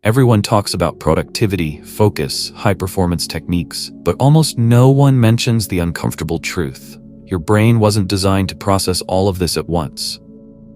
Everyone talks about productivity, focus, high-performance techniques, but almost no one mentions the uncomfortable truth. Your brain wasn't designed to process all of this at once.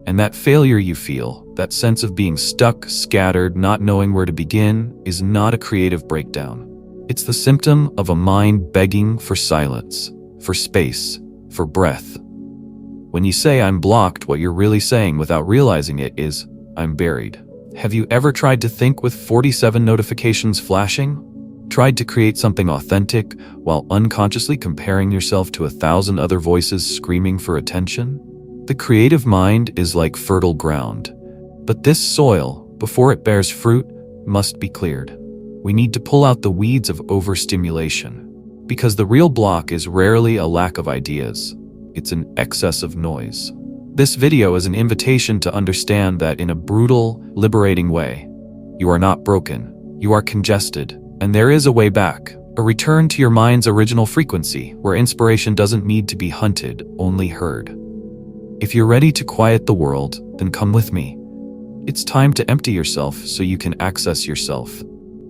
And that failure you feel, that sense of being stuck, scattered, not knowing where to begin, is not a creative breakdown. It's the symptom of a mind begging for silence, for space, for breath. When you say I'm blocked, what you're really saying without realizing it is, I'm buried. Have you ever tried to think with 47 notifications flashing? Tried to create something authentic while unconsciously comparing yourself to 1,000 other voices screaming for attention? The creative mind is like fertile ground. But this soil, before it bears fruit, must be cleared. We need to pull out the weeds of overstimulation. Because the real block is rarely a lack of ideas. It's an excess of noise. This video is an invitation to understand that in a brutal, liberating way. You are not broken. You are congested. And there is a way back. A return to your mind's original frequency, where inspiration doesn't need to be hunted, only heard. If you're ready to quiet the world, then come with me. It's time to empty yourself so you can access yourself.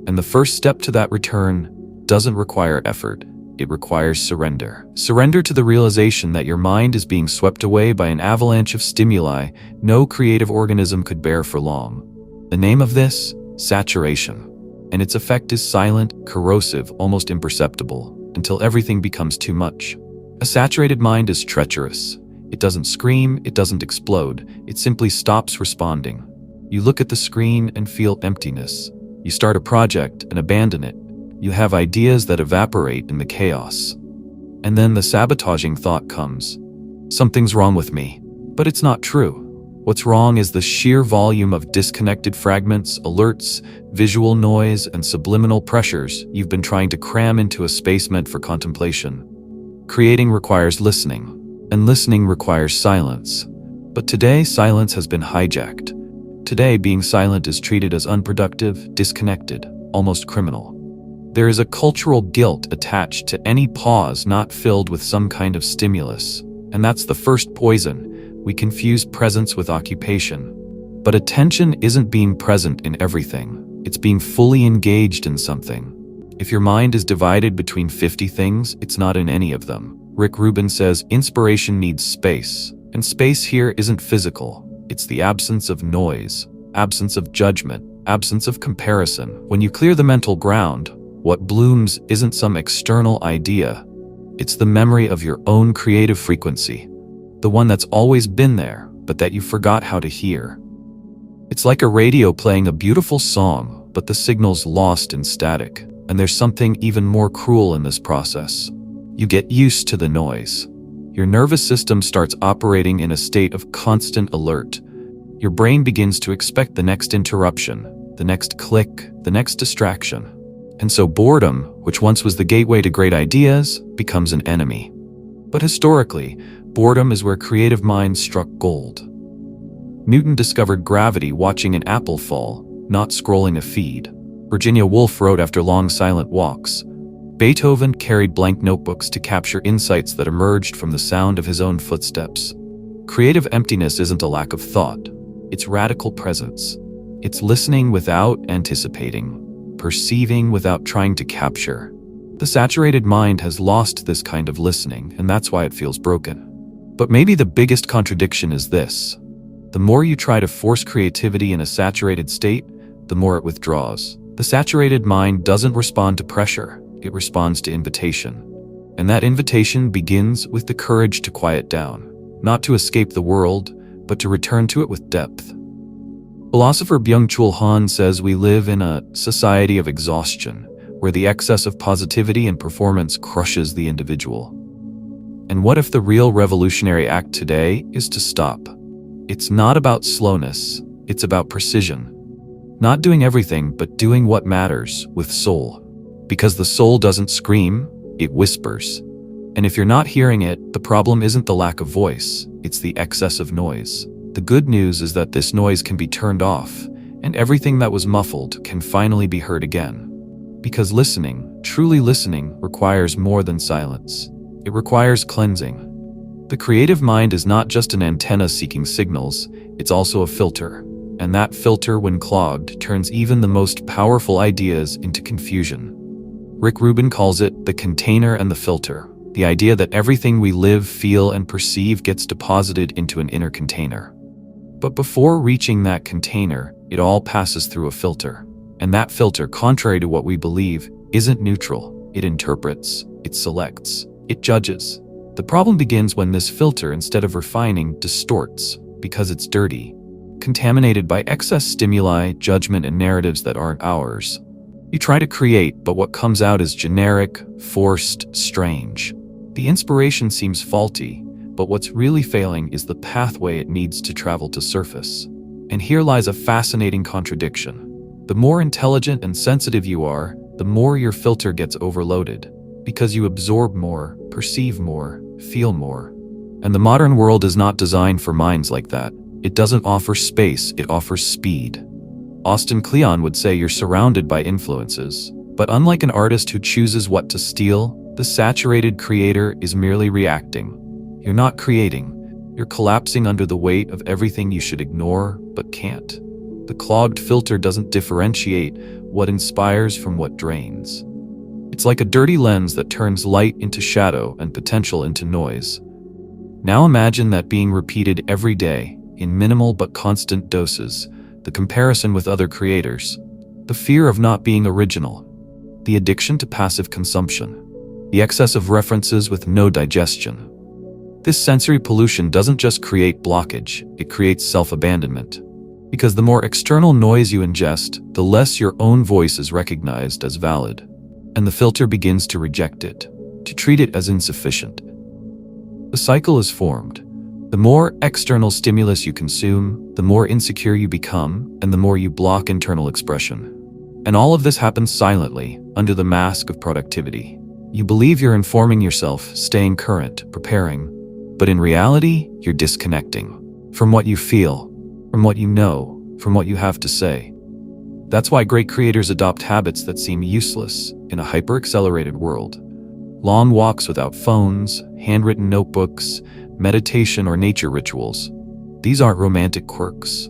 And the first step to that return doesn't require effort. It requires surrender. Surrender to the realization that your mind is being swept away by an avalanche of stimuli no creative organism could bear for long. The name of this? Saturation. And its effect is silent, corrosive, almost imperceptible, until everything becomes too much. A saturated mind is treacherous. It doesn't scream, it doesn't explode, it simply stops responding. You look at the screen and feel emptiness. You start a project and abandon it. You have ideas that evaporate in the chaos. And then the sabotaging thought comes. Something's wrong with me. But it's not true. What's wrong is the sheer volume of disconnected fragments, alerts, visual noise, and subliminal pressures you've been trying to cram into a space meant for contemplation. Creating requires listening, and listening requires silence. But today, silence has been hijacked. Today, being silent is treated as unproductive, disconnected, almost criminal. There is a cultural guilt attached to any pause not filled with some kind of stimulus, and that's the first poison. We confuse presence with occupation. But attention isn't being present in everything. It's being fully engaged in something. If your mind is divided between 50 things, it's not in any of them. Rick Rubin says inspiration needs space. And space here isn't physical. It's the absence of noise, absence of judgment, absence of comparison. When you clear the mental ground, what blooms isn't some external idea. It's the memory of your own creative frequency. The one that's always been there, but that you forgot how to hear. It's like a radio playing a beautiful song, but the signal's lost in static. And there's something even more cruel in this process. You get used to the noise. Your nervous system starts operating in a state of constant alert. Your brain begins to expect the next interruption, the next click, the next distraction. And so boredom, which once was the gateway to great ideas, becomes an enemy. But historically, boredom is where creative minds struck gold. Newton discovered gravity watching an apple fall, not scrolling a feed. Virginia Woolf wrote after long silent walks. Beethoven carried blank notebooks to capture insights that emerged from the sound of his own footsteps. Creative emptiness isn't a lack of thought. It's radical presence. It's listening without anticipating, perceiving without trying to capture. The saturated mind has lost this kind of listening, and that's why it feels broken. But maybe the biggest contradiction is this. The more you try to force creativity in a saturated state, the more it withdraws. The saturated mind doesn't respond to pressure, it responds to invitation. And that invitation begins with the courage to quiet down, not to escape the world, but to return to it with depth. Philosopher Byung-Chul Han says we live in a society of exhaustion, where the excess of positivity and performance crushes the individual. And what if the real revolutionary act today is to stop? It's not about slowness, it's about precision. Not doing everything, but doing what matters with soul. Because the soul doesn't scream, it whispers. And if you're not hearing it, the problem isn't the lack of voice, it's the excess of noise. The good news is that this noise can be turned off, and everything that was muffled can finally be heard again. Because listening, truly listening, requires more than silence. It requires cleansing. The creative mind is not just an antenna seeking signals, it's also a filter. And that filter, when clogged, turns even the most powerful ideas into confusion. Rick Rubin calls it the container and the filter, the idea that everything we live, feel, and perceive gets deposited into an inner container. But before reaching that container, it all passes through a filter. And that filter, contrary to what we believe, isn't neutral. It interprets, it selects, it judges. The problem begins when this filter, instead of refining, distorts, because it's dirty, contaminated by excess stimuli, judgment, and narratives that aren't ours. You try to create, but what comes out is generic, forced, strange. The inspiration seems faulty, but what's really failing is the pathway it needs to travel to surface. And here lies a fascinating contradiction. The more intelligent and sensitive you are, the more your filter gets overloaded, because you absorb more, perceive more, feel more. And the modern world is not designed for minds like that. It doesn't offer space, it offers speed. Austin Kleon would say you're surrounded by influences, but unlike an artist who chooses what to steal, the saturated creator is merely reacting. You're not creating, you're collapsing under the weight of everything you should ignore but can't. The clogged filter doesn't differentiate what inspires from what drains. It's like a dirty lens that turns light into shadow and potential into noise. Now imagine that being repeated every day, in minimal but constant doses, the comparison with other creators, the fear of not being original, the addiction to passive consumption, the excess of references with no digestion. This sensory pollution doesn't just create blockage, it creates self-abandonment. Because the more external noise you ingest, the less your own voice is recognized as valid. And the filter begins to reject it, to treat it as insufficient. The cycle is formed. The more external stimulus you consume, the more insecure you become, and the more you block internal expression. And all of this happens silently, under the mask of productivity. You believe you're informing yourself, staying current, preparing, but in reality, you're disconnecting from what you feel, from what you know, from what you have to say. That's why great creators adopt habits that seem useless in a hyper-accelerated world. Long walks without phones, handwritten notebooks, meditation or nature rituals. These aren't romantic quirks.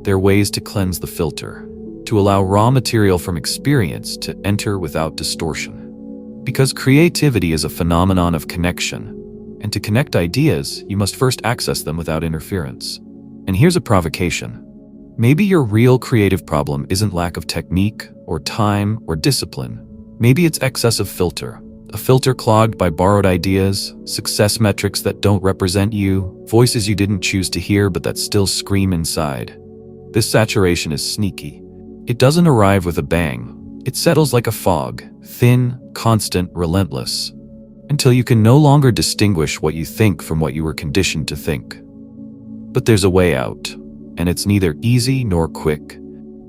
They're ways to cleanse the filter, to allow raw material from experience to enter without distortion. Because creativity is a phenomenon of connection, and to connect ideas, you must first access them without interference. And here's a provocation. Maybe your real creative problem isn't lack of technique, or time, or discipline. Maybe it's excess of filter. A filter clogged by borrowed ideas, success metrics that don't represent you, voices you didn't choose to hear but that still scream inside. This saturation is sneaky. It doesn't arrive with a bang. It settles like a fog, thin, constant, relentless, until you can no longer distinguish what you think from what you were conditioned to think. But there's a way out, and it's neither easy nor quick,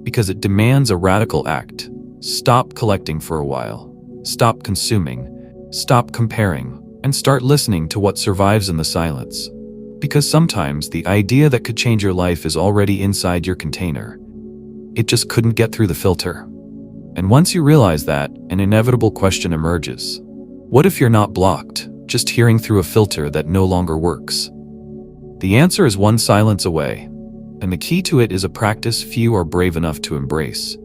because it demands a radical act. Stop collecting for a while. Stop consuming. Stop comparing, and start listening to what survives in the silence. Because sometimes the idea that could change your life is already inside your container. It just couldn't get through the filter. And once you realize that, an inevitable question emerges. What if you're not blocked, just hearing through a filter that no longer works? The answer is one silence away, and the key to it is a practice few are brave enough to embrace.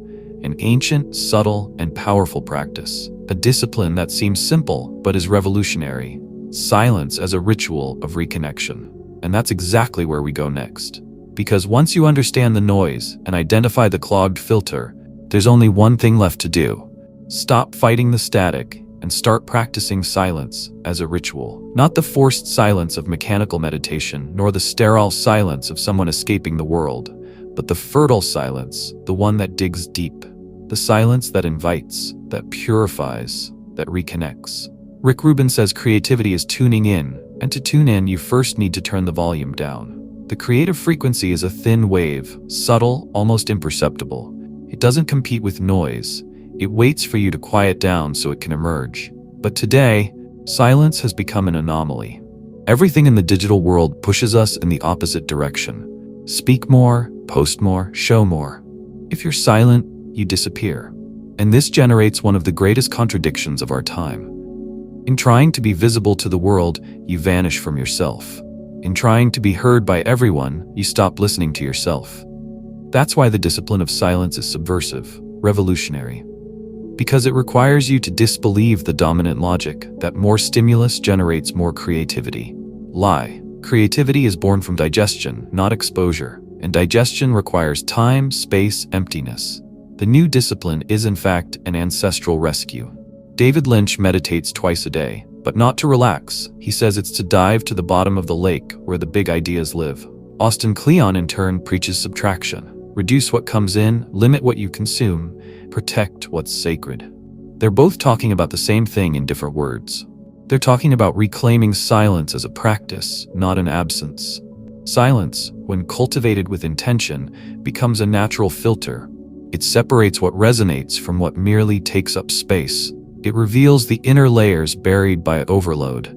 An ancient, subtle, and powerful practice. A discipline that seems simple but is revolutionary. Silence as a ritual of reconnection. And that's exactly where we go next. Because once you understand the noise and identify the clogged filter, there's only one thing left to do. Stop fighting the static and start practicing silence as a ritual. Not the forced silence of mechanical meditation, nor the sterile silence of someone escaping the world, but the fertile silence, the one that digs deep. The silence that invites, that purifies, that reconnects. Rick Rubin says creativity is tuning in, and to tune in, you first need to turn the volume down. The creative frequency is a thin wave, subtle, almost imperceptible. It doesn't compete with noise. It waits for you to quiet down so it can emerge. But today, silence has become an anomaly. Everything in the digital world pushes us in the opposite direction. Speak more, post more, show more. If you're silent, you disappear. And this generates one of the greatest contradictions of our time. In trying to be visible to the world, you vanish from yourself. In trying to be heard by everyone, you stop listening to yourself. That's why the discipline of silence is subversive, revolutionary. Because it requires you to disbelieve the dominant logic that more stimulus generates more creativity. Lie. Creativity is born from digestion, not exposure, and digestion requires time, space, emptiness. The new discipline is in fact an ancestral rescue. David Lynch meditates twice a day, but not to relax. He says it's to dive to the bottom of the lake where the big ideas live. Austin Kleon in turn preaches subtraction. Reduce what comes in, limit what you consume, protect what's sacred. They're both talking about the same thing in different words. They're talking about reclaiming silence as a practice, not an absence. Silence, when cultivated with intention, becomes a natural filter. It separates what resonates from what merely takes up space. It reveals the inner layers buried by overload.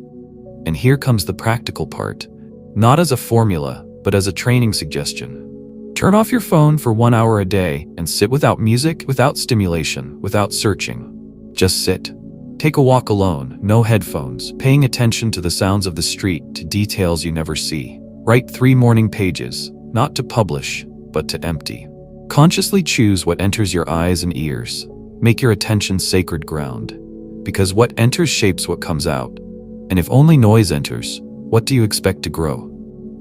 And here comes the practical part. Not as a formula, but as a training suggestion. Turn off your phone for 1 hour a day and sit without music, without stimulation, without searching. Just sit. Take a walk alone, no headphones, paying attention to the sounds of the street, to details you never see. Write 3 morning pages, not to publish, but to empty. Consciously choose what enters your eyes and ears. Make your attention sacred ground. Because what enters shapes what comes out. And if only noise enters, what do you expect to grow?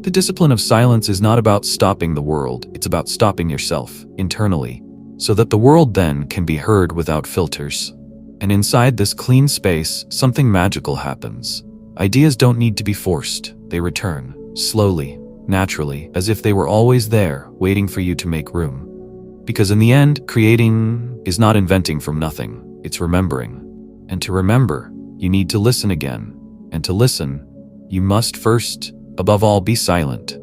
The discipline of silence is not about stopping the world, it's about stopping yourself, internally, so that the world then can be heard without filters. And inside this clean space, something magical happens. Ideas don't need to be forced, they return, slowly, naturally, as if they were always there, waiting for you to make room. Because in the end, creating is not inventing from nothing, it's remembering. And to remember, you need to listen again. And to listen, you must first, above all, be silent.